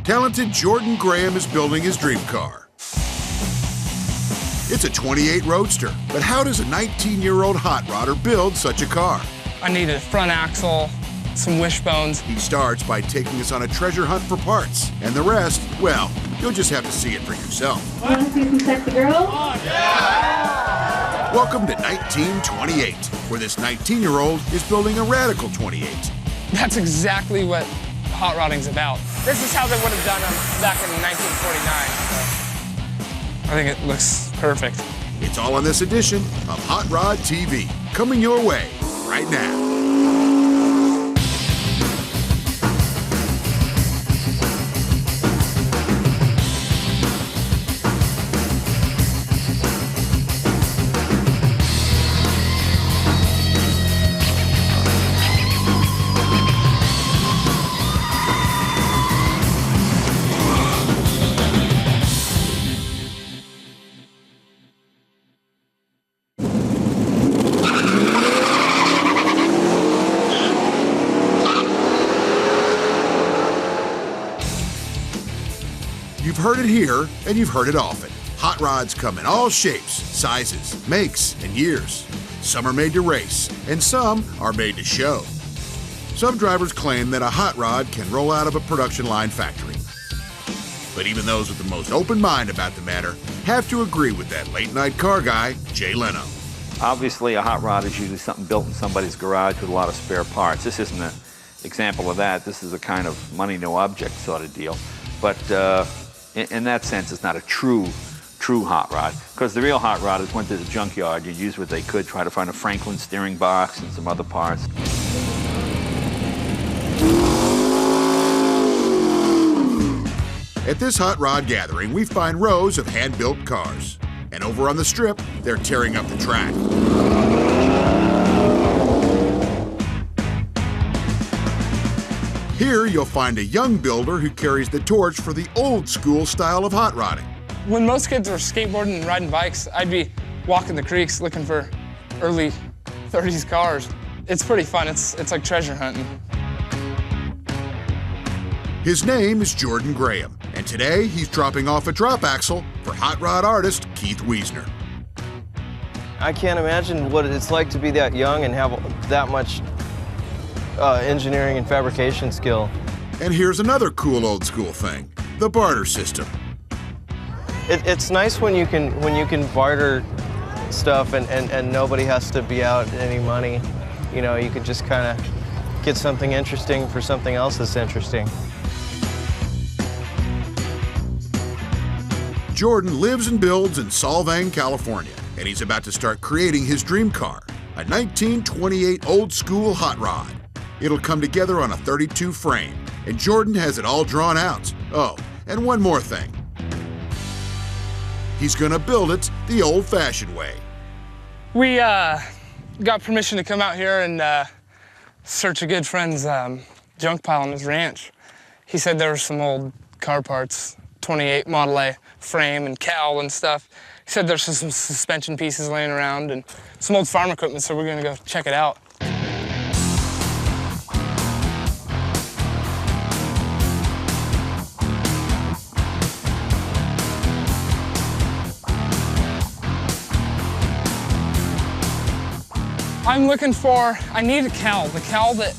talented Jordan Graham is building his dream car. It's a 28 Roadster, but how does a 19-year-old hot rodder build such a car? I need a front axle, some wishbones. He starts by taking us on a treasure hunt for parts, and the rest, well, you'll just have to see it for yourself. You want to see some sexy girls? Welcome to 1928, where this 19-year-old is building a radical 28. That's exactly what hot rodding's about. This is how they would have done them back in 1949. So I think it looks perfect. It's all on this edition of Hot Rod TV, coming your way right now. You've heard it here, and you've heard it often. Hot rods come in all shapes, sizes, makes, and years. Some are made to race, and some are made to show. Some drivers claim that a hot rod can roll out of a production line factory. But even those with the most open mind about the matter have to agree with that late-night car guy, Jay Leno. Obviously, a hot rod is usually something built in somebody's garage with a lot of spare parts. This isn't an example of that. This is a kind of money, no object sort of deal. But in that sense, it's not a true hot rod, because the real hot rodders went to the junkyard and used what they could, try to find a Franklin steering box and some other parts. At this hot rod gathering, we find rows of hand-built cars. And over on the strip, they're tearing up the track. Here, you'll find a young builder who carries the torch for the old-school style of hot rodding. When most kids were skateboarding and riding bikes, I'd be walking the creeks looking for early 30s cars. It's pretty fun. It's like treasure hunting. His name is Jordan Graham, and today he's dropping off a drop axle for hot rod artist Keith Wiesner. I can't imagine what it's like to be that young and have that much engineering and fabrication skill. And here's another cool old-school thing, the barter system. It's nice when you can barter stuff and nobody has to be out any money. You know, you can just kind of get something interesting for something else that's interesting. Jordan lives and builds in Solvang, California, and he's about to start creating his dream car, a 1928 old-school hot rod. It'll come together on a 32 frame, and Jordan has it all drawn out. Oh, and one more thing. He's gonna build it the old-fashioned way. We got permission to come out here and search a good friend's junk pile on his ranch. He said there were some old car parts, 28 Model A frame and cowl and stuff. He said there's some suspension pieces laying around and some old farm equipment, so we're gonna go check it out. I need a cowl. The cowl that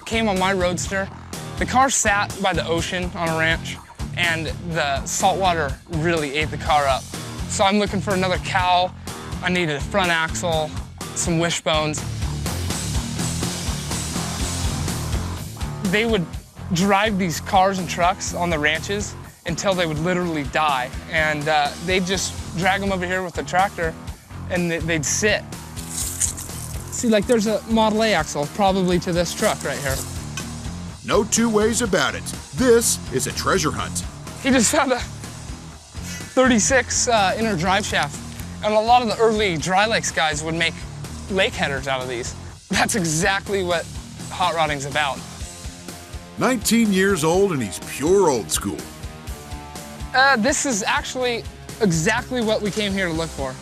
came on my Roadster, the car sat by the ocean on a ranch, and the saltwater really ate the car up. So I'm looking for another cowl. I need a front axle, some wishbones. They would drive these cars and trucks on the ranches until they would literally die. And they'd just drag them over here with the tractor, and they'd sit. See, like there's a Model A axle probably to this truck right here. No two ways about it. This is a treasure hunt. He just found a 36 inner drive shaft, and a lot of the early dry lakes guys would make lake headers out of these. That's exactly what hot rodding's about. 19 years old and he's pure old school. This is actually exactly what we came here to look for.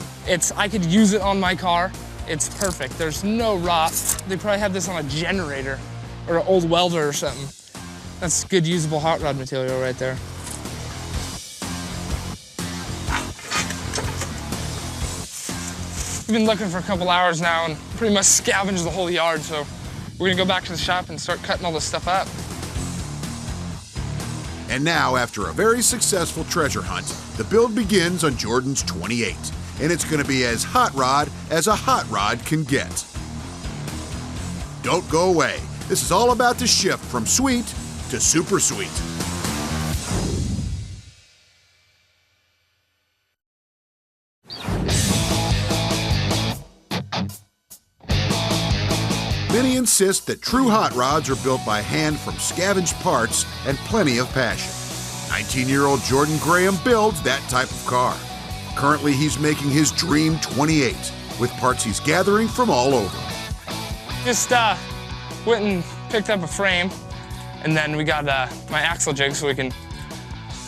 I could use it on my car. It's perfect. There's no rot. They probably have this on a generator or an old welder or something. That's good usable hot rod material right there. We've been looking for a couple hours now and pretty much scavenged the whole yard, so we're gonna go back to the shop and start cutting all this stuff up. And now, after a very successful treasure hunt, the build begins on Jordan's 28, and it's going to be as hot rod as a hot rod can get. Don't go away. This is all about to shift from sweet to super sweet. Many insist that true hot rods are built by hand from scavenged parts and plenty of passion. 19-year-old Jordan Graham builds that type of car. Currently, he's making his dream 28 with parts he's gathering from all over. Just went and picked up a frame, and then we got my axle jig so we can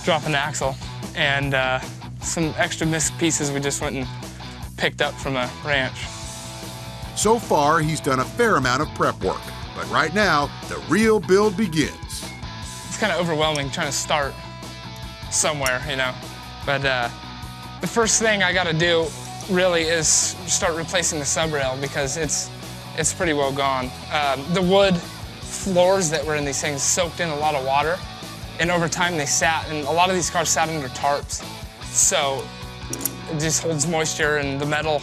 drop an axle, and some extra missed pieces we just went and picked up from a ranch. So far, he's done a fair amount of prep work, but right now, the real build begins. It's kind of overwhelming trying to start somewhere, you know, but the first thing I got to do really is start replacing the sub rail because it's pretty well gone. The wood floors that were in these things soaked in a lot of water, and over time they sat, and a lot of these cars sat under tarps, so it just holds moisture, and the metal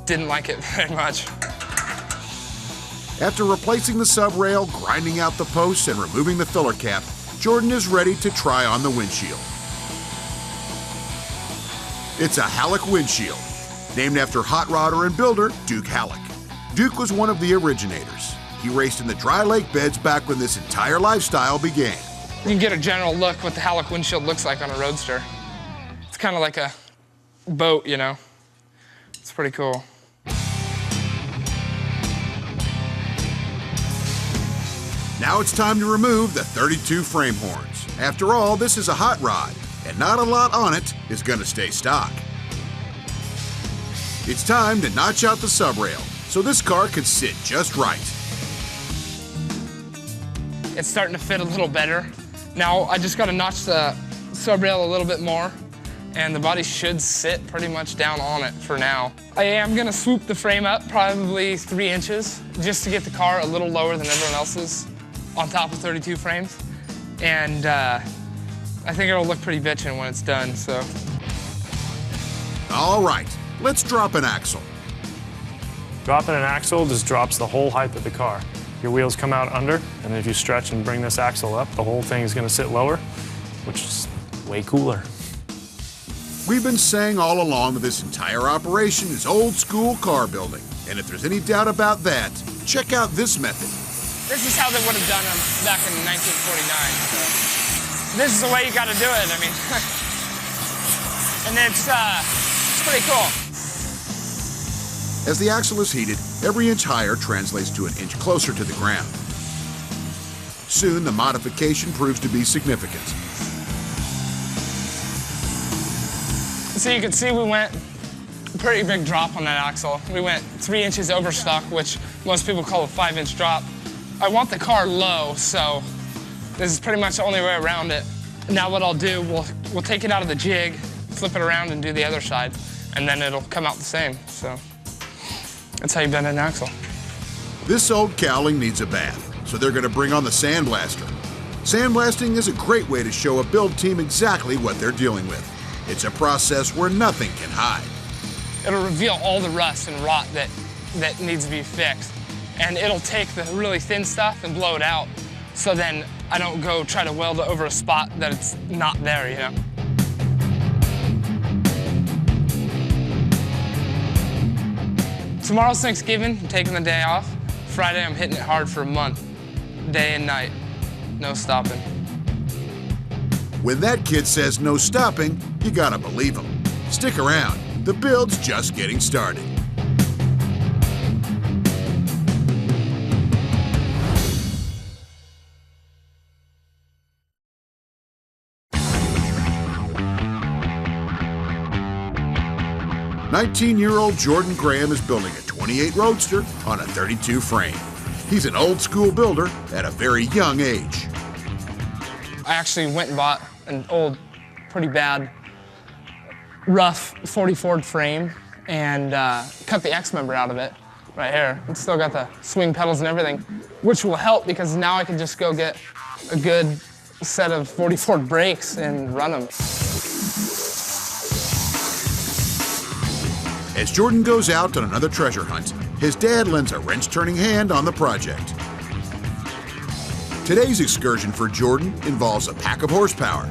didn't like it very much. After replacing the sub rail, grinding out the posts, and removing the filler cap, Jordan is ready to try on the windshield. It's a Halleck windshield, named after hot rodder and builder Duke Halleck. Duke was one of the originators. He raced in the dry lake beds back when this entire lifestyle began. You can get a general look what the Halleck windshield looks like on a Roadster. It's kind of like a boat, you know. It's pretty cool. Now it's time to remove the 32 frame horns. After all, this is a hot rod, and not a lot on it is going to stay stock. It's time to notch out the sub rail, so this car can sit just right. It's starting to fit a little better. Now I just got to notch the sub rail a little bit more, and the body should sit pretty much down on it for now. I am going to swoop the frame up probably 3 inches just to get the car a little lower than everyone else's on top of 32 frames, and I think it'll look pretty bitchin' when it's done, so. All right, let's drop an axle. Dropping an axle just drops the whole height of the car. Your wheels come out under, and if you stretch and bring this axle up, the whole thing is going to sit lower, which is way cooler. We've been saying all along that this entire operation is old school car building, and if there's any doubt about that, check out this method. This is how they would have done them back in 1949. So this is the way you got to do it, I mean. And it's pretty cool. As the axle is heated, every inch higher translates to an inch closer to the ground. Soon, the modification proves to be significant. So you can see we went a pretty big drop on that axle. We went 3 inches over stock, which most people call a 5-inch drop. I want the car low, so this is pretty much the only way around it. Now what I'll do, we'll take it out of the jig, flip it around and do the other side, and then it'll come out the same, so. That's how you bend an axle. This old cowling needs a bath, so they're going to bring on the sandblaster. Sandblasting is a great way to show a build team exactly what they're dealing with. It's a process where nothing can hide. It'll reveal all the rust and rot that needs to be fixed. And it'll take the really thin stuff and blow it out, so then I don't go try to weld it over a spot that it's not there, you know? Tomorrow's Thanksgiving, I'm taking the day off. Friday, I'm hitting it hard for a month, day and night, no stopping. When that kid says no stopping, you gotta believe him. Stick around, the build's just getting started. "19-year-old Jordan Graham is building a 28 Roadster on a 32 frame. He's an old school builder at a very young age. I actually went and bought an old, pretty bad, rough 40 Ford frame and cut the X member out of it right here. It's still got the swing pedals and everything, which will help because now I can just go get a good set of 40 Ford brakes and run them. As Jordan goes out on another treasure hunt, his dad lends a wrench-turning hand on the project. Today's excursion for Jordan involves a pack of horsepower.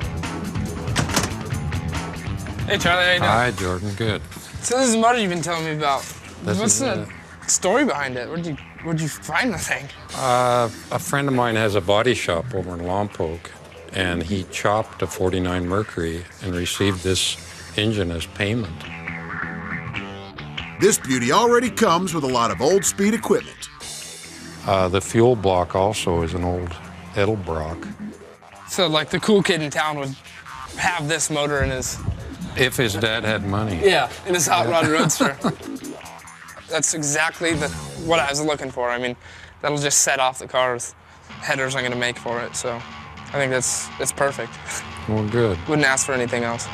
Hey Charlie, how you doing? Hi, Jordan. Good. So this is the motor you've been telling me about. This What's is the story behind it? Where'd you find the thing? A friend of mine has a body shop over in Lompoc, and he chopped a 49 Mercury and received this engine as payment. This beauty already comes with a lot of old speed equipment. The fuel block also is an old Edelbrock. So like the cool kid in town would have this motor in his... If his dad had money. Yeah, in his hot rod Roadster. That's exactly what I was looking for. I mean, that'll just set off the car's headers I'm gonna make for it, so I think that's perfect. Well, good. Wouldn't ask for anything else.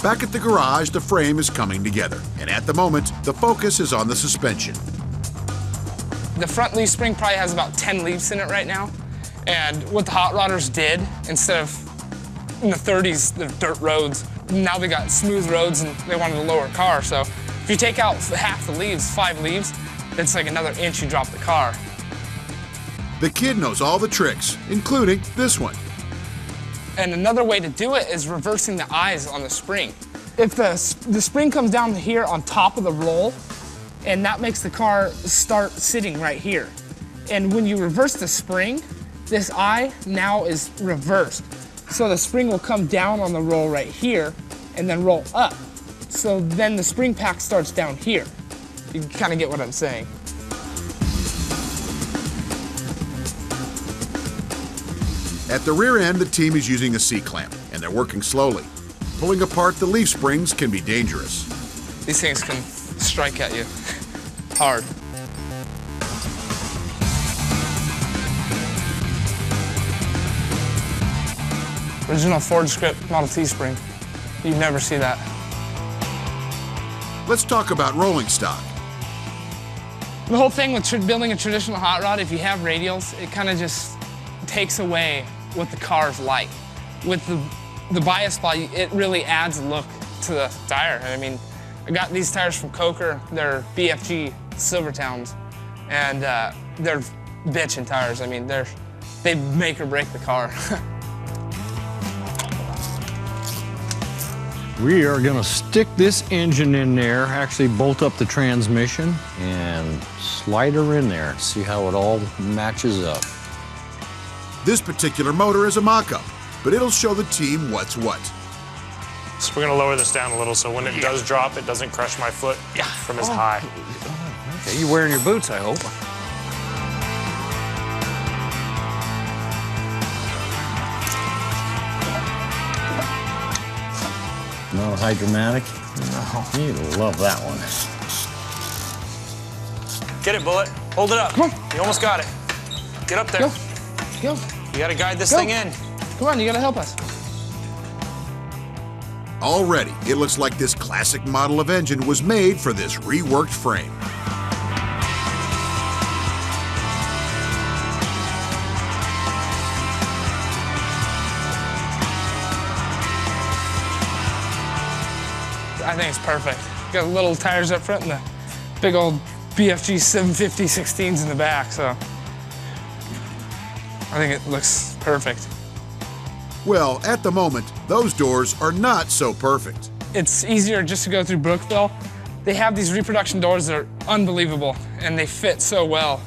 Back at the garage, the frame is coming together, and at the moment, the focus is on the suspension. The front leaf spring probably has about 10 leaves in it right now, and what the hot rodders did, instead of in the 30s, the dirt roads, now they got smooth roads and they wanted a lower car, so if you take out half the leaves, 5 leaves, it's like another inch you drop the car. The kid knows all the tricks, including this one. And another way to do it is reversing the eyes on the spring. If the spring comes down here on top of the roll, and that makes the car start sitting right here. And when you reverse the spring, this eye now is reversed. So the spring will come down on the roll right here and then roll up. So then the spring pack starts down here. You kind of get what I'm saying. At the rear end, the team is using a C-clamp, and they're working slowly. Pulling apart the leaf springs can be dangerous. These things can strike at you hard. Original Ford script Model T spring. You'd never see that. Let's talk about rolling stock. The whole thing with building a traditional hot rod, if you have radials, it kind of just takes away what the car's like. With the bias body, it really adds a look to the tire. I mean, I got these tires from Coker. They're BFG Silvertowns, and they're bitchin' tires. I mean, they make or break the car. We are gonna stick this engine in there, actually bolt up the transmission, and slide her in there. See how it all matches up. This particular motor is a mock-up, but it'll show the team what's what. So we're gonna lower this down a little so when it does drop, it doesn't crush my foot from as high. Okay, you wearing your boots, I hope. No hydromatic? No. You love that one. Get it, Bullet. Hold it up. Come on. You almost got it. Get up there. Go, go. You gotta guide this Go. thing in. Come on, you gotta help us. Already, it looks like this classic model of engine was made for this reworked frame. I think it's perfect. Got little tires up front and the big old BFG 750 16s in the back, so I think it looks perfect. Well, at the moment, those doors are not so perfect. It's easier just to go through Brookville. They have these reproduction doors that are unbelievable, and they fit so well.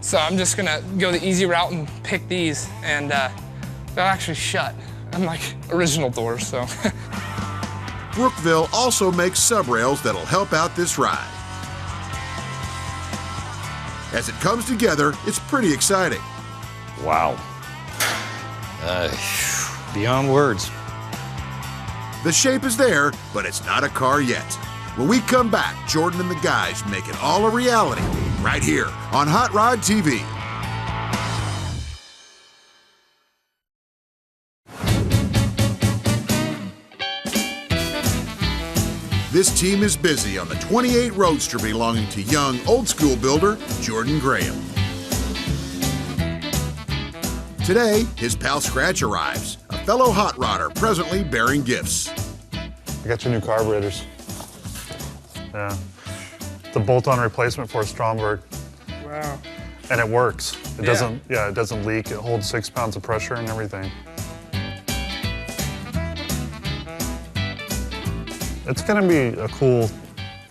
So I'm just gonna go the easy route and pick these, and they'll actually shut, unlike original doors, so. Brookville also makes sub-rails that'll help out this ride. As it comes together, it's pretty exciting. Wow. Beyond words. The shape is there, but it's not a car yet. When we come back, Jordan and the guys make it all a reality right here on Hot Rod TV. This team is busy on the 28 Roadster belonging to young, old-school builder Jordan Graham. Today, his pal Scratch arrives, a fellow hot rodder presently bearing gifts. I got your new carburetors. Yeah. The bolt-on replacement for a Stromberg. Wow. And it works. It doesn't leak. It holds 6 pounds of pressure and everything. It's gonna be a cool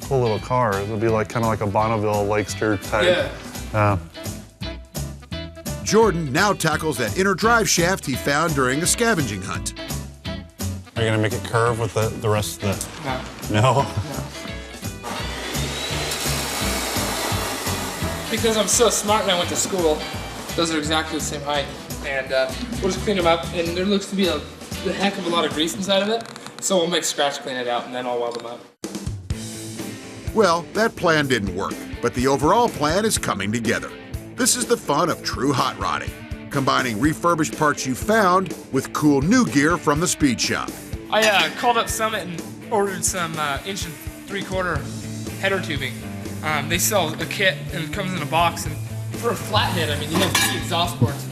little car. It'll be like kind of like a Bonneville Lakester type. Yeah. Jordan now tackles that inner drive shaft he found during a scavenging hunt. Are you gonna make it curve with the rest of the? No. Because I'm so smart and I went to school, those are exactly the same height. And we'll just clean them up, and there looks to be a heck of a lot of grease inside of it, so we'll make Scratch clean it out, and then I'll weld them up. Well, that plan didn't work, but the overall plan is coming together. This is the fun of true hot rodding, combining refurbished parts you found with cool new gear from the speed shop. I called up Summit and ordered some 1 3/4 header tubing. They sell a kit and it comes in a box, and for a flathead, I mean, you have 2 exhaust ports.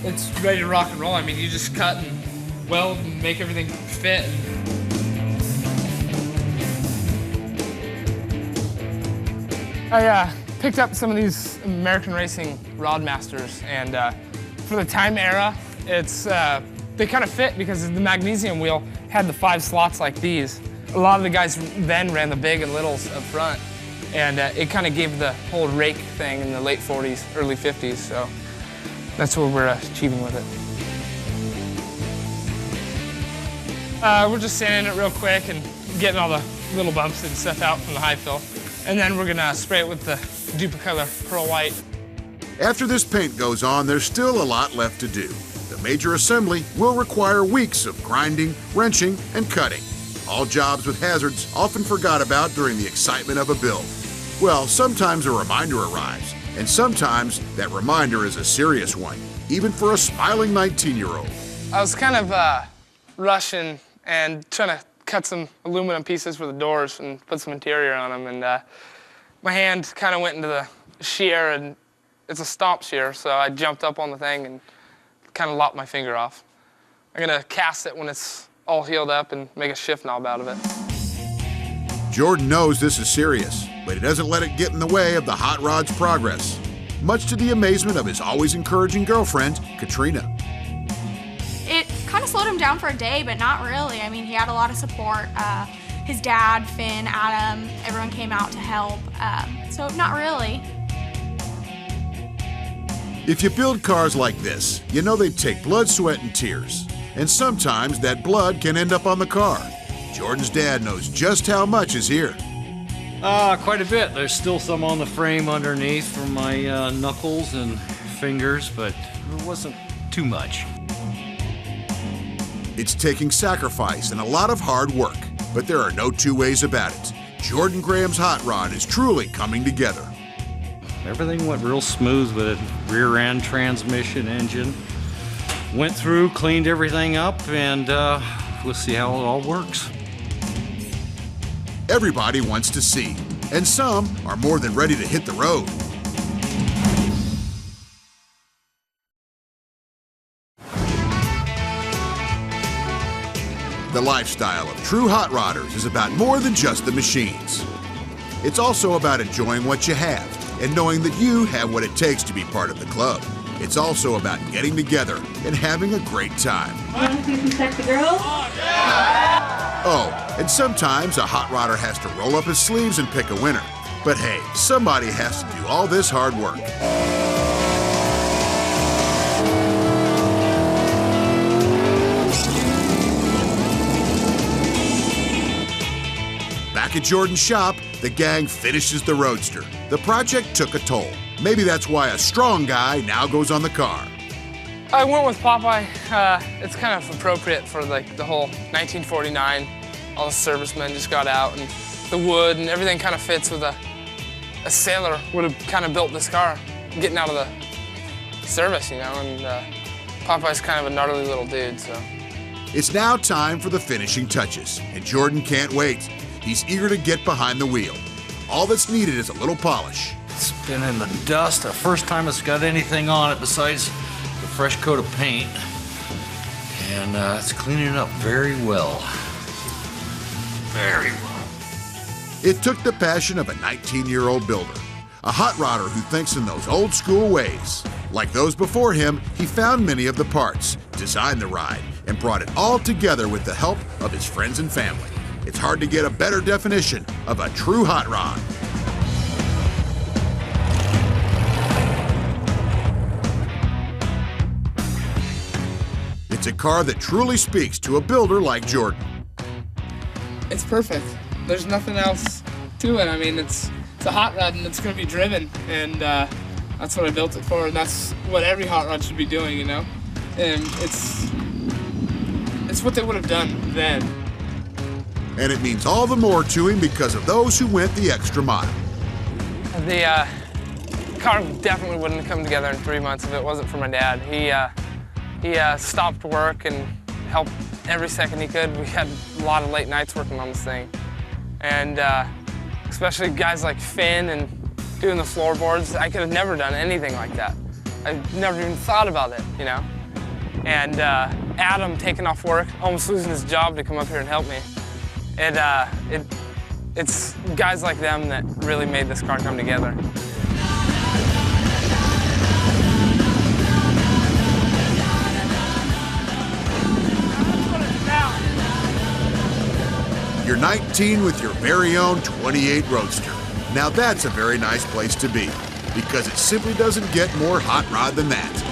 It's ready to rock and roll. I mean, you just cut and weld and make everything fit. I picked up some of these American Racing Rodmasters, and for the time era, they kind of fit because the magnesium wheel had the 5 slots like these. A lot of the guys then ran the big and littles up front, and it kind of gave the whole rake thing in the late 40s, early 50s, so that's what we're achieving with it. We're just sanding it real quick and getting all the little bumps and stuff out from the high fill, and then we're gonna spray it with the Duplicolor Pearl White. After this paint goes on, there's still a lot left to do. The major assembly will require weeks of grinding, wrenching, and cutting. All jobs with hazards often forgot about during the excitement of a build. Well, sometimes a reminder arrives, and sometimes that reminder is a serious one, even for a smiling 19-year-old. I was kind of rushing and trying to cut some aluminum pieces for the doors and put some interior on them, and my hand kind of went into the shear, and it's a stomp shear, so I jumped up on the thing and kind of lopped my finger off. I'm gonna cast it when it's all healed up and make a shift knob out of it. Jordan knows this is serious, but he doesn't let it get in the way of the hot rod's progress, much to the amazement of his always encouraging girlfriend, Katrina. It kind of slowed him down for a day, but not really. I mean, he had a lot of support. His dad, Finn, Adam, everyone came out to help, so not really. If you build cars like this, you know they take blood, sweat, and tears. And sometimes that blood can end up on the car. Jordan's dad knows just how much is here. Quite a bit. There's still some on the frame underneath from my knuckles and fingers, but it wasn't too much. It's taking sacrifice and a lot of hard work, but there are no two ways about it. Jordan Graham's hot rod is truly coming together. Everything went real smooth with it. Rear end transmission engine. Went through, cleaned everything up, and we'll see how it all works. Everybody wants to see, and some are more than ready to hit the road. The lifestyle of true hot rodders is about more than just the machines. It's also about enjoying what you have and knowing that you have what it takes to be part of the club. It's also about getting together and having a great time. Want to see some sexy girls? Oh, and sometimes a hot rodder has to roll up his sleeves and pick a winner. But hey, somebody has to do all this hard work. Back at Jordan's shop, the gang finishes the Roadster. The project took a toll. Maybe that's why a strong guy now goes on the car. I went with Popeye. It's kind of appropriate for like the whole 1949. All the servicemen just got out, and the wood and everything kind of fits with a sailor would have kind of built this car, getting out of the service, you know. And Popeye's kind of a gnarly little dude, so It's now time for the finishing touches, and Jordan can't wait. He's eager to get behind the wheel. All that's needed is a little polish. It's been in the dust. The first time it's got anything on it besides the fresh coat of paint. And it's cleaning up very well. Very well. It took the passion of a 19-year-old builder, a hot rodder who thinks in those old school ways. Like those before him, he found many of the parts, designed the ride, and brought it all together with the help of his friends and family. It's hard to get a better definition of a true hot rod. It's a car that truly speaks to a builder like Jordan. It's perfect. There's nothing else to it. I mean, it's a hot rod and it's going to be driven, and that's what I built it for, and that's what every hot rod should be doing, you know? And it's what they would have done then. And it means all the more to him because of those who went the extra mile. The car definitely wouldn't have come together in 3 months if it wasn't for my dad. He stopped work and helped every second he could. We had a lot of late nights working on this thing. And especially guys like Finn and doing the floorboards, I could have never done anything like that. I never even thought about it, you know? And Adam taking off work, almost losing his job to come up here and help me. It's guys like them that really made this car come together. You're 19 with your very own 28 Roadster. Now that's a very nice place to be, because it simply doesn't get more hot rod than that.